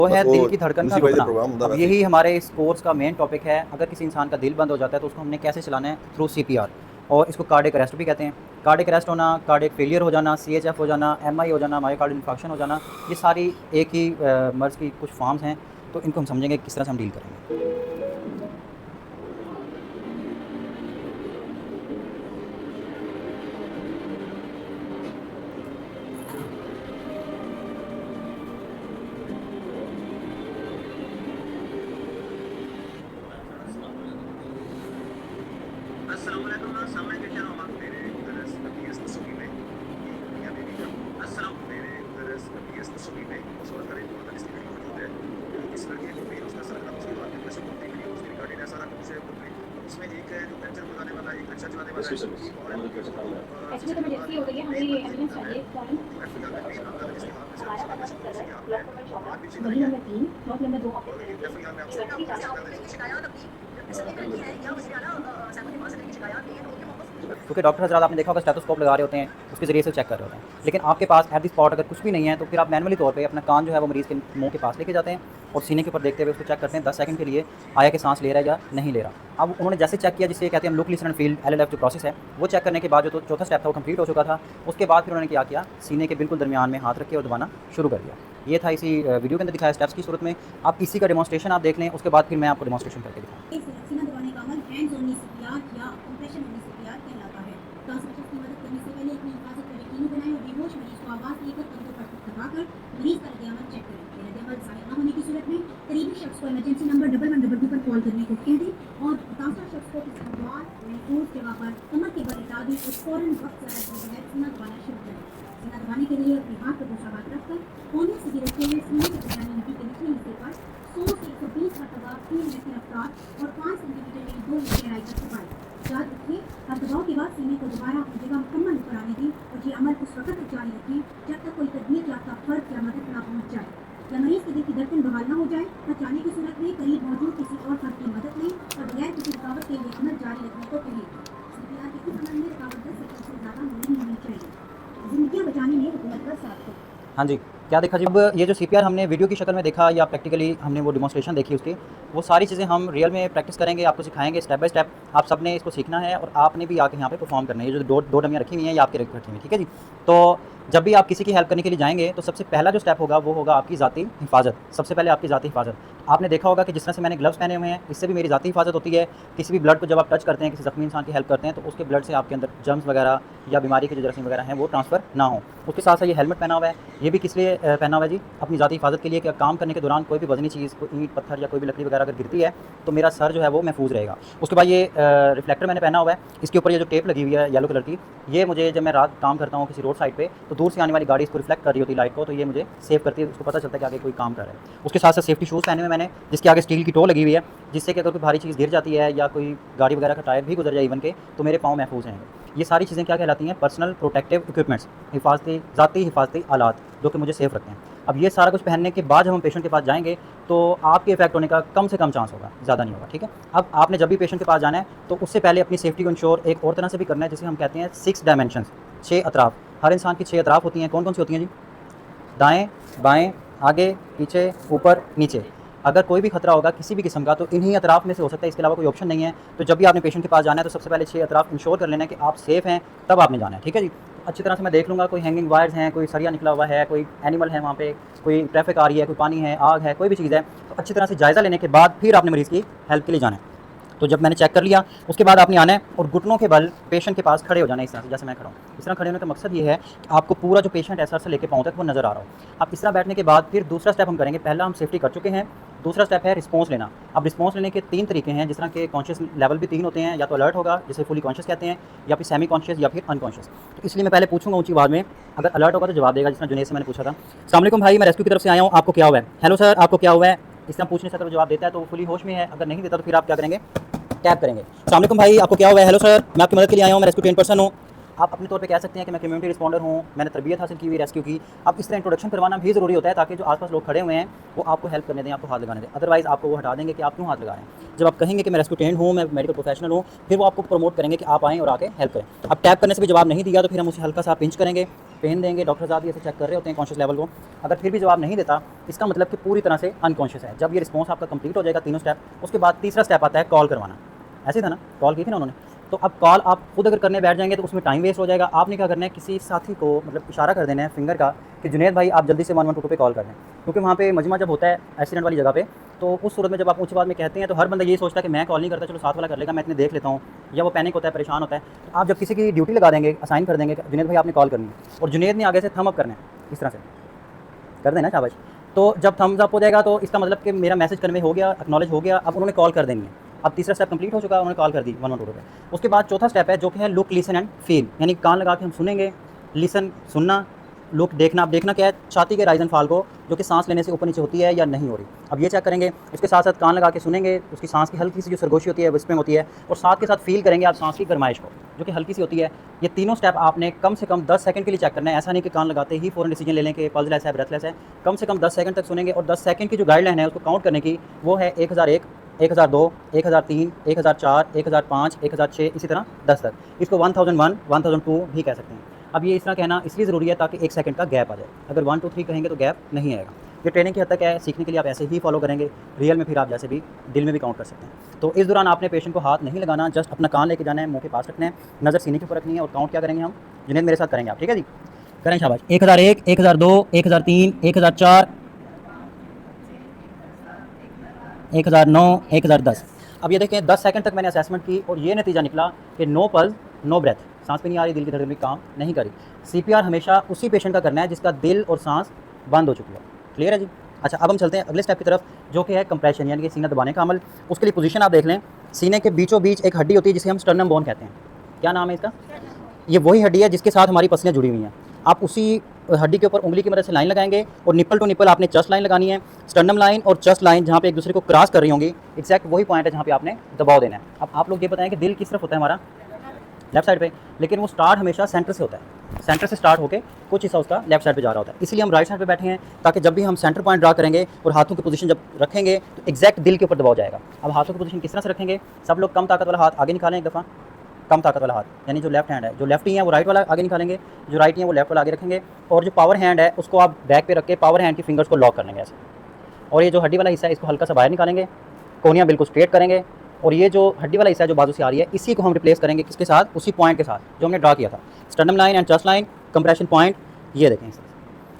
वो है दिल की धड़कन का रुकना। अब वैसे यही हमारे इस कोर्स का मेन टॉपिक है। अगर किसी इंसान का दिल बंद हो जाता है तो उसको हमने कैसे चलाना है, थ्रू सीपीआर। और इसको कार्डियक अरेस्ट भी कहते हैं। कार्डियक अरेस्ट होना, कार्डियक फेलियर हो जाना, सीएचएफ हो जाना, एमआई हो जाना, मायोकार्डियल इन्फार्क्शन हो जाना, ये सारी एक ही मर्ज़ की कुछ फॉर्म्स हैं। तो इनको हम समझेंगे किस तरह से हम डील करेंगे। एक्चुअली तो इमरजेंसी हो गई है, हमें एम्बुलेंस चाहिए इस कारण हमारा पता ब्लड प्रेशर शॉक गली नंबर 3 ब्लॉक नंबर 2 ऑफिस क्योंकि डॉक्टर हज़रात आपने देखा होगा स्टेथोस्कोप लगा रहे होते हैं, उसके ज़रिए से चेक कर रहे होते हैं। लेकिन आपके पास एट द स्पॉट अगर कुछ भी नहीं है तो फिर आप मैनुअली तौर पे अपना कान जो है वो मरीज़ के मुंह के पास लेके जाते हैं और सीने के ऊपर देखते हुए उसको चेक करते हैं 10 सेकंड के लिए, आया कि सांस ले रहा है या नहीं ले रहा। अब उन्होंने जैसे चेक किया, जिसे कहते हैं हम look listen and feel LLF जो प्रोसेस है, वो चेक करने के बाद जो चौथा स्टेप था वो कंप्लीट हो चुका था। उसके बाद फिर उन्होंने क्या किया, सीने के बिल्कुल दरमियान में हाथ रख के और दबाना शुरू कर दिया। ये था इसी वीडियो के अंदर दिखाया स्टेप्स की सूरत में। आप इसी का डेमोन्स्ट्रेशन आप देख लें, उसके बाद फिर मैं आपको डेमोन्स्ट्रेशन करके दिखाऊँ। सीना दबाने का अमल हैंड्स ऑन सीपीआर या कंप्रेशन ऑन सीपीआर कहलाता है। ट्रांसमिशन की मदद करने से पहले अपनी हिफाजत को यकीनी बनाएं और बेहोश मरीज को आवाज़ देकर कंधों पर थकाकर मरीज का रद्द-ए-अमल चेक करें। रद्द-ए-अमल जाहिर न होने की सूरत में करीबी शख्स को इमरजेंसी नंबर 1122 पर कॉल करने को कह दें और मुतासर शख्स को किसी द्वार महफूज जगह पर कमर के बल लेटा दें और फौरन वक्त ज़ाया किए बगैर सीना दबाना शुरू करें। सीना दबाने के लिए अपने हाथ पर दूसरा हाथ रखकर कोने से गिरते हुए सीने के दरमियानी नदी के निचले हिस्से पर 100 से 120 मरतबा 3 मिनट की रफ्तार और 5 सेंटीमीटर यानी 2 इंच गहराई तक दबाएं। याद रखें, हर दबाव के बाद सीने को दोबारा अपनी जगह मुकम्मल ऊपर आने दें और ये अमल उस वक्त तक जारी रखें जब तक कोई तदबीर याफ्ता फर्द या मदद ना पहुंच जाए या मरीज के दिल की धड़कन बहाल न हो जाए। बचाने की सूरत में करीब मौजूद किसी और फर्द की मदद लें और बगैर किसी रुकावट के लिए अमल जारी रखने को कहें। सीपीआर के इस अमल में रुकावट 10 सेकंड से ज़्यादा नहीं होनी चाहिए। जिंदगियां बचाने में हुकूमत का साथ दो। हाँ जी, क्या देखा जी? अब ये जो सीपीआर हमने वीडियो की शक्ल में देखा या प्रैक्टिकली हमने वो डेमोन्स्ट्रेशन देखी उसकी, वो सारी चीज़ें हम रियल में प्रैक्टिस करेंगे, आपको सिखाएंगे स्टेप बाय स्टेप। आप सबने इसको सीखना है और आपने भी आके यहाँ पे परफॉर्म करना है। ये जो दो डमियाँ रखी हुई हैं, ये आपकी रखी हुई हैं, ठीक है जी? तो जब भी आप किसी की हेल्प करने के लिए जाएंगे तो सबसे पहला जो स्टेप होगा वो होगा आपकी ज़ाती हिफाजत। सबसे पहले आपकी ज़ाती हिफाजत। आपने देखा होगा कि जिस तरह से मैंने ग्लव्स पहने हुए हैं, इससे भी मेरी ज़ाती हिफाजत होती है। किसी भी ब्लड को जब आप टच करते हैं, किसी ज़ख्मी इंसान की हेल्प करते हैं, तो उसके ब्लड से आपके अंदर जर्म्स वगैरह या बीमारी के जो जरासीम वगैरह हैं वो ट्रांसफ़र ना हो। उसके साथ साथ ये हेलमेट पहना हुआ है, ये भी किस लिए पहना हुआ है जी? अपनी ज़ाती हिफाजत के लिए कि काम करने के दौरान कोई भी वज़नी चीज़, कोई ईंट पत्थर या कोई भी लकड़ी वगैरह अगर गिरती है तो मेरा सर जो है वो महफूज रहेगा। उसके बाद ये रिफ्लेक्टर मैंने पहना हुआ है, इसके ऊपर ये जो टेप लगी हुई है येलो कलर की, ये मुझे जब मैं रात काम करता हूँ किसी रोड साइड पे, तो दूर से आने वाली गाड़ी इसको रिफ्लेक्ट कर रही होती है लाइट को, तो ये मुझे सेव करती है, उसको पता चलता है कि आगे कोई काम कर रहा है। उसके साथ साथ सेफ्टी शूज़ पहने हुए मैंने, जिसके आगे स्टील की टो लगी हुई है, जिससे कि अगर कोई भारी चीज़ गिर जाती है या कोई गाड़ी वगैरह का टायर भी गुजर जाए इवन के, तो मेरे पाँव महफूज रहेंगे। ये सारी चीज़ें क्या कहलाती हैं? पर्सनल प्रोटेक्टिव इक्विपमेंट्स, हिफाजती ज़ाती हिफाजती आलात जो कि मुझे सेफ रखते हैं। अब ये सारा कुछ पहनने के बाद जब हम पेशेंट के पास जाएंगे तो आपके इफेक्ट होने का कम से कम चांस होगा, ज़्यादा नहीं होगा, ठीक है? अब आपने जब भी पेशेंट के पास जाना है तो उससे पहले अपनी सेफ्टी को इंश्योर एक और तरह से भी करना है, जिसे हम कहते हैं 6 डायमेंशंस, 6 अतराफ़। हर इंसान की 6 अतराफ़ होती हैं। कौन कौन सी होती हैं जी? दाएँ, बाएँ, आगे, पीछे, ऊपर, नीचे। अगर कोई भी खतरा होगा किसी भी किस्म का तो इन्हीं अतराफ़ में से हो सकता है, इसके अलावा कोई ऑप्शन नहीं है। तो जब भी आपने पेशेंट के पास जाना है तो सबसे पहले 6 अतराफ़ इंश्योर कर लेना है कि आप सेफ़ हैं, तब आपने जाना है, ठीक है जी? तो अच्छी तरह से मैं देख लूँगा कोई हैंगिंग वायर्स हैं, कोई सरिया निकला हुआ है, कोई एनिमल है वहाँ पे, कोई ट्रैफिक आ रही है, कोई पानी है, आग है, कोई भी चीज़ है, तो अच्छी तरह से जायज़ा लेने के बाद फिर आपने मरीज़ की हेल्प के लिए जाना है। तो जब मैंने चेक कर लिया, उसके बाद आपने आना है और घुटनों के बल पेशेंट के पास खड़े हो जाना है, इस तरह से जैसे मैं खड़ा हूँ। इस तरह खड़े होने का मकसद ये है कि आपको पूरा जो पेशेंट है सर से लेके पाँव तक वो नज़र आ रहा हो। अब इस तरह बैठने के बाद फिर दूसरा स्टेप हम करेंगे। पहला हम सेफ्टी कर चुके हैं, दूसरा स्टेप है रिस्पॉन्स लेना। अब रिस्पॉन्स लेने के 3 तरीके हैं, जिस तरह के कॉन्शियस लेवल भी 3 होते हैं, या तो अलर्ट होगा जिसे फुली कॉन्शियस कहते हैं, या फिर सेमी कॉन्शियस या फिर अनकॉन्शियस। तो इसलिए मैं पहले पूछूंगा ऊँची आवाज़ में, अगर अलर्ट होगा तो जवाब देगा, जिस तरह जुनेद से मैंने पूछा था, अस्सलाम वालेकुम भाई, मैं रेस्क्यू की तरफ से आया हूँ, आपको क्या हुआ है? हेलो सर, आपको क्या हुआ है? इस तरह पूछने से अगर जवाब देता है तो वो फुली होश में है, अगर नहीं देता तो फिर आप क्या करेंगे? टैप करेंगे। अस्सलाम वालेकुम भाई, आपको क्या हुआ है? हेलो सर, मैं आपकी मदद के लिए आया हूँ, मैं रेस्क्यू ट्रेन पर्सन हूँ, आप अपने तौर पे कह सकते हैं कि मैं कम्युनिटी रिस्पॉन्डर हूँ, मैंने तरबियत हासिल की हुई रेस्क्यू की। अब इस तरह इंट्रोडक्शन करवाना भी ज़रूरी होता है ताकि जो आस-पास लोग खड़े हुए हैं वो आपको हेल्प करने दें, आपको हाथ लगाने दें। अदरवाइज़ आपको वो हटा देंगे कि आप क्यों हाथ लगा रहे हैं। जब आप कहेंगे कि मैं रेस्क्यू ट्रेंड हूँ, मैं मेडिकल प्रोफेशनल हूँ, फिर वो आपको प्रमोट करेंगे कि आप आएँ और आके हेल्प करें। अब टैप करने से भी जवाब नहीं दिया तो फिर हम उसे हल्का सा पिंच करेंगे, पेन देंगे। डॉक्टर साहब भी ऐसे चेक कर रहे होते हैं कॉन्शियस लेवल को। अगर फिर भी जवाब नहीं देता, इसका मतलब कि पूरी तरह से अनकॉन्शियस है। जब ये रिस्पॉन्स आपका कंप्लीट हो जाएगा तीनों स्टेप, उसके बाद तीसरा स्टेप आता है कॉल करवाना। ऐसे था ना, कॉल की थी ना उन्होंने। तो अब कॉल आप खुद अगर करने बैठ जाएंगे तो उसमें टाइम वेस्ट हो जाएगा। आपने क्या करना है, किसी साथी को मतलब इशारा कर देना है फिंगर का कि जुनैद भाई आप जल्दी से 112 पे कॉल कर दें, क्योंकि वहाँ पे मजमा जब होता है एक्सीडेंट वाली जगह पे, तो उस सूरत में जब आप ऊँची आवाज़ में कहते हैं तो हर बंदा ये सोचता है कि मैं कॉल नहीं करता, चलो साथ वाला कर लेगा, मैं इतने देख लेता हूँ, या वो पैनिक होता है, परेशान होता है। तो आप जब किसी की ड्यूटी लगा देंगे, असाइन कर देंगे कि जुनैद भाई आपने कॉल करनी है, और जुनैद ने आगे से थम अप करना है, इस तरह से कर देना शाबाश। तो जब थम्स अप हो जाएगा तो इसका मतलब कि मेरा मैसेज कन्वे हो गया, एक्नॉलेज हो गया। अब उन्होंने कॉल कर देनी है। अब तीसरा स्टेप कंप्लीट हो चुका है, उन्होंने कॉल कर दी 112 पे। उसके बाद चौथा स्टेप है जो कि है लुक, लिसन एंड फील, यानी कान लगा के हम सुनेंगे, लिसन सुनना, लुक देखना। अब देखना क्या है, छाती के राइज एंड फॉल को, जो कि सांस लेने से ऊपर नीचे होती है या नहीं हो रही, अब ये चेक करेंगे। उसके साथ साथ कान लगा के सुनेंगे, उसकी सांस की हल्की सी जो सरगोशी होती है, विस्पिंग होती है, और साथ के साथ फील करेंगे आप सांस की गरमाइश को, जो कि हल्की सी होती है। ये तीनों स्टेप आपने कम से कम 10 सेकंड के लिए चेक करना है। ऐसा नहीं कि कान लगाते ही फ़ौरन डिसीजन ले लें कि पल्सलेस है, ब्रेथलेस है। कम से कम 10 सेकंड तक सुनेंगे, और 10 सेकंड की जो गाइडलाइन है उसको काउंट करने की, वो है 1001, 1002, 1003, 1004, 1005, 1006, इसी तरह 10 तक। इसको 1001, 1002 भी कह सकते हैं। अब ये इस तरह कहना इसलिए ज़रूरी है ताकि 1 सेकंड का गैप आ जाए। अगर 1 2 3 कहेंगे तो गैप नहीं आएगा। ये ट्रेनिंग की हद तक है, सीखने के लिए आप ऐसे ही फॉलो करेंगे, रियल में फिर आप जैसे भी दिल में भी काउंट कर सकते हैं। तो इस दौरान आपने पेशेंट को हाथ नहीं लगाना, जस्ट अपना कान लेके जाना है, मुँह के पास रखना है, नज़र सीने के ऊपर रखनी है, और काउंट क्या करेंगे हम, जुनैद मेरे साथ करेंगे आप, ठीक है जी, करें शाबाश। 1001, 1002, 1003, 1004, 1009, 1010। अब ये देखें 10 सेकंड तक मैंने असेसमेंट की और ये नतीजा निकला कि नो पल्स, नो ब्रेथ, सांस भी नहीं आ रही, दिल की धड़कन भी काम नहीं करी। सीपीआर हमेशा उसी पेशेंट का करना है जिसका दिल और सांस बंद हो चुकी है। क्लियर है जी। अच्छा, अब हम चलते हैं अगले स्टेप की तरफ, जो कि है कंप्रेशन, यानी कि सीना दबाने का अमल। उसके लिए पोजीशन आप देख लें, सीने के बीचों बीच एक हड्डी होती है जिसे हम स्टर्नम बोन कहते हैं। क्या नाम है इसका? ये वही हड्डी है जिसके साथ हमारी पसलियाँ जुड़ी हुई हैं। आप उसी हड्डी के ऊपर उंगली की मदद से लाइन लगाएंगे, और निप्पल टू निप्पल आपने चस्ट लाइन लगानी है। स्टर्नम लाइन और चस्ट लाइन जहाँ पे एक दूसरे को क्रॉस कर रही होंगी, एक्जैक्ट वही पॉइंट है जहाँ पे आपने दबाव देना है। अब आप लोग ये बताएं कि दिल किस तरफ होता है हमारा, लेफ्ट साइड पे, लेकिन वो स्टार्ट हमेशा सेंटर से होता है। सेंटर से स्टार्ट होकर कुछ हिस्सा उसका लेफ्ट साइड पे जा रहा होता है। इसलिए हम राइट साइड पे बैठे हैं ताकि जब भी हम सेंटर पॉइंट ड्रा करेंगे और हाथों की पोजीशन जब रखेंगे तो एक्जैक्ट दिल के ऊपर दबाव जाएगा। अब हाथों की पोजीशन किस तरह से रखेंगे, सब लोग कम ताकत वाला हाथ आगे निकालें एक दफ़ा, कम ताकत वाला हाथ, यानी जो लेफ्ट हैंड है, जो लेफ्ट ही है वो राइट वाला आगे निकालेंगे, जो राइट ही है वो लेफ्ट वाला आगे रखेंगे, और जो पावर हैंड है उसको आप बैक पे रख के पावर हैंड की फिंगर्स को लॉक कर लेंगे ऐसे। और ये जो हड्डी वाला हिस्सा है इसको हल्का सा बाहर निकालेंगे, कोहनियाँ बिल्कुल स्ट्रेट करेंगे, और ये जो हड्डी वाला हिस्सा है जो बाजू से आ रही है, इसी को हम रिप्लेस करेंगे किसके साथ, उसी पॉइंट के साथ जो हमने ड्रा किया था। Sternum line and chest line, compression point, ये देखें।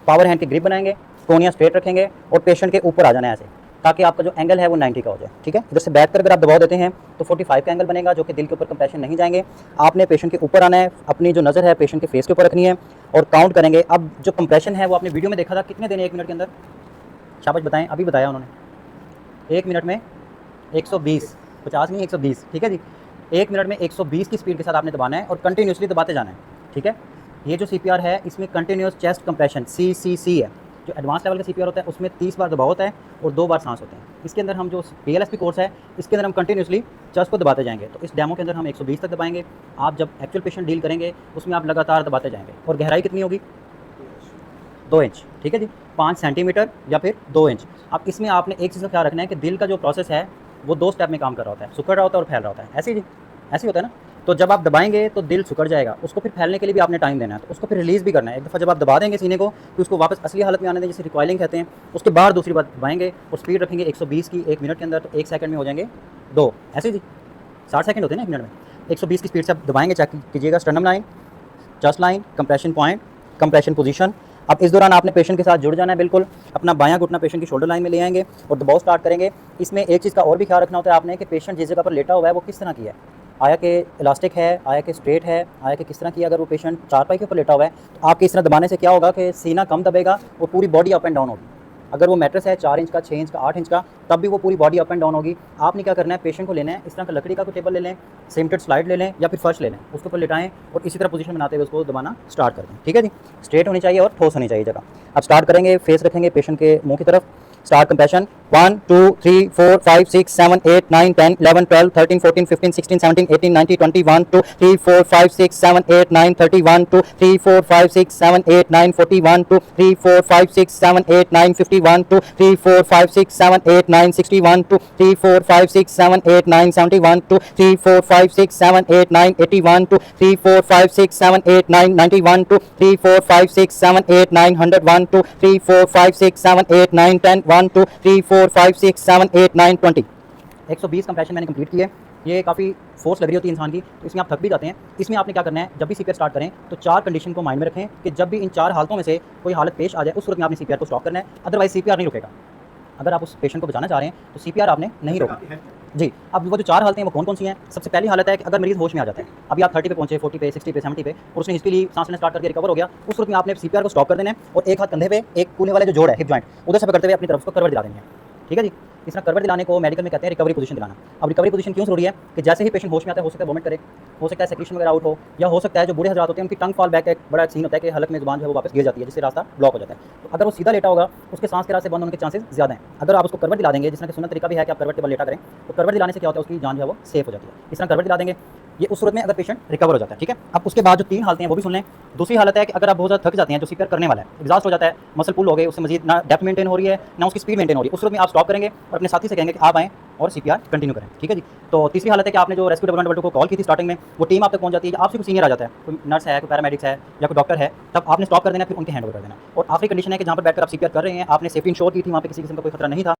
पावर हैंड की ग्रिप बनाएंगे, कोहनियाँ स्ट्रेट रखेंगे, और पेशेंट के ऊपर आ जाना है ऐसे, ताकि आपका जो एंगल है वो 90 का हो जाए। ठीक है, इधर से बैक कर अगर आप दबाव देते हैं तो 45 का एंगल बनेगा, जो कि दिल के ऊपर कंप्रेशन नहीं जाएंगे। आपने पेशेंट के ऊपर आना है, अपनी जो नज़र है पेशेंट के फेस के ऊपर रखनी है, और काउंट करेंगे। अब जो कंप्रेशन है वो आपने वीडियो में देखा था, कितने देने 1 मिनट के अंदर, शाबाश बताएं, अभी बताया उन्होंने 1 मिनट में 120, 50 नहीं 120, ठीक है जी। 1 मिनट में 120 की स्पीड के साथ आपने दबाना है और कंटिन्यूसली दबाते जाना है। ठीक है, ये जो सीपीआर है इसमें कंटिन्यूस चेस्ट कंप्रेशन CCC है। जो एडवांस लेवल का सीपीआर होता है उसमें 30 बार दबाव होता है और 2 बार सांस होते हैं। इसके अंदर हम जो PLSP कोर्स है इसके अंदर हम कंटिन्यूसली चेस्ट को दबाते जाएंगे। तो इस डेमो के अंदर हम 120 तक दबाएंगे। आप जब एक्चुअल पेशेंट डील करेंगे उसमें आप लगातार दबाते जाएंगे। और गहराई कितनी होगी, 2 इंच, ठीक है जी, 5 सेंटीमीटर या फिर 2 इंच। अब इसमें आपने एक चीज़ का ख्याल रखना है कि दिल का जो प्रोसेस है वो 2 स्टेप में काम कर रहा होता है, सिकुड़ रहा होता है और फैल रहा होता है। ऐसे ही जी, ऐसे ही होता है ना। तो जब आप दबाएंगे तो दिल सिकुड़ जाएगा, उसको फिर फैलने के लिए भी आपने टाइम देना है, तो उसको फिर रिलीज़ भी करना है। एक दफ़ा जब आप दबा देंगे सीने को तो उसको वापस असली हालत में आने दें, जिसे रिकॉइलिंग कहते हैं। उसके बाद दूसरी बार दबाएंगे और स्पीड रखेंगे 120 की 1 मिनट के अंदर, तो 1 सेकंड में हो जाएंगे 2। ऐसे जी 60 सेकंड होते हैं ना 1 मिनट में। 120 की स्पीड से आप दबाएंगे, चेक कीजिएगा sternum line, chest line, compression point, compression position. अब इस दौरान आपने पेशेंट के साथ जुड़ जाना है बिल्कुल। अपना बायां घुटना पेशेंट की शोल्डर लाइन में ले आएंगे और दबाव स्टार्ट करेंगे। इसमें एक चीज़ का और भी ख्याल रखना होता है आपने कि पेशेंट जिस जगह पर लेटा हुआ है वो किस तरह की है, आया कि इलास्टिक है, आया कि स्ट्रेट है, आया कि किस तरह की। अगर वो पेशेंट चारपाई के ऊपर लेटा हुआ है तो आपके इस तरह दबाने से क्या होगा कि सीना कम दबेगा और पूरी बॉडी अप एंड डाउन होगी। अगर वो मैट्रेस है 4 इंच का, 6 इंच का, 8 इंच का, तब भी वो पूरी बॉडी अप एंड डाउन होगी। आपने क्या करना है, पेशेंट को लेना है, इस तरह का लकड़ी का कोई टेबल ले लें, सीमेंटेड स्लाइड ले लें या फिर फर्श ले लें, उसके ऊपर लेटाएं और इसी तरह पोजीशन बनाते हुए उसको दबाना स्टार्ट कर दें। ठीक है जी, स्ट्रेट होनी चाहिए और ठोस होनी चाहिए जगह। अब स्टार्ट करेंगे, फेस रखेंगे पेशेंट के मुंह की तरफ, स्टार्ट कंप्रेशन 1 2 3 4 5 6 7 8 9 10 11 12 13 14 15 16 17 18 19 20 1 2 3 4 5 6 7 8 9 30 1 2 3 4 5 6 7 8 9 40 1 2 3 4 5 6 7 8 9 50 1 2 3 4 5 6 7 8 9 60 1 2 3 4 5 6 7 8 9 70 1 2 3 4 5 6 7 8 9 80 1 2 3 4 5 6 7 8 9 90 1 2 3 4 5 6 7 8 9 100 1 2 3 4 5 6 7 8 9 10 1 2 3 4 5 6 7 8 9 20 120 कंप्रेशन मैंने कंप्लीट किए। ये काफ़ी फोर्स लग रही होती है इंसान की, तो इसमें आप थक भी जाते हैं। इसमें आपने क्या करना है, जब भी सीपीआर स्टार्ट करें तो 4 कंडीशन को माइंड में रखें कि जब भी इन 4 हालतों में से कोई हालत पेश आ जाए उस सूरत में आपने सीपीआर को स्टॉप करना है, अदरवाइज सीपीआर नहीं रुकेगा। अगर आप उस पेशेंट को बचाना चाह रहे हैं तो सीपीआर आपने नहीं रोका जी। अब वो जो 4 हालतें हैं वो कौन कौन सी हैं? सबसे पहली हालत है कि अगर मरीज़ होश में आ जाता है, अभी आप 30 पे पहुंचे, 40 पे, 60 पे, 70 पे और उसने हिस्ट्री ली, सांस लेना स्टार्ट करके रिकवर हो गया, उस सूरत में आपने सीपीआर को स्टॉप कर देना है और एक हाथ कंधे पे, एक कूल्हे वाले जो जोड़ है हिप जॉइंट उधर से पकड़ते हुए अपनी तरफ को करवट दिला देनी है। ठीक है जी। इस तरह करवट दिलाने को मेडिकल में कहते हैं रिकवरी पोजीशन दिलाना। अब रिकवरी पोजीशन क्यों जरूरी है कि जैसे ही पेशेंट होश में आता है, हो सकता है वोमिट करे, हो सकता है सेक्रेशन वगैरह आउट हो, या हो सकता है जो बूढ़े हजरात होते हैं उनकी टंग फॉल बैक, एक बड़ा सीन होता है कि हलक में जुबान जो है वो वापस गिर जाती है, जिससे रास्ता ब्लॉक हो जाता है। तो अगर वो सीधा लेटा होगा उसके सांस के रास्ते बंद होने के चांसेस ज़्यादा हैं। अगर आप उसको करवट दिला देंगे, जिस तरह सुनत तरीका भी है कि आप करवट के बल लेटा करें, तो करवट दिलाने से क्या होता है उसकी जान जो है वो सेफ हो जाती है। इस तरह करवट दिला देंगे, ये उस सूरत में अगर पेशेंट रिकवर हो जाता है। ठीक है। अब उसके बाद जो 3 हालतें हैं वो भी सुन लें। दूसरी हालत है कि अगर आप बहुत ज़्यादा थक जाते हैं, जो सीपीआर करने वाला है एग्जॉस्ट हो जाता है, मसल पुल हो गए, उससे मजीद ना डेप्थ मेंटेन हो रही है ना उसकी स्पीड मेंटेन हो रही है, उस सूरत में आप स्टॉप करेंगे और अपने साथी से कहेंगे कि आप आएँ और सीपीआर कंटिन्यू करें। ठीक है जी। तो तीसरी हालत है कि आपने जो रेस्क्यू 112 को कॉल की थी स्टार्टिंग में, वो टीम आप तक पहुंच जाती है, आपसे कोई सीनियर आ जाता है, कोई नर्स है, कोई पैरामेडिक्स है या कोई डॉक्टर है, तब आपने स्टॉप कर देना, फिर उनके हैंड ओवर कर देना। और आखिरी कंडीशन है कि जहाँ पर बैठकर आप सीपीआर कर रहे हैं, आपने सेफ्टी इंश्योर की थी, वहाँ पे किसी किस्म का कोई खतरा नहीं था।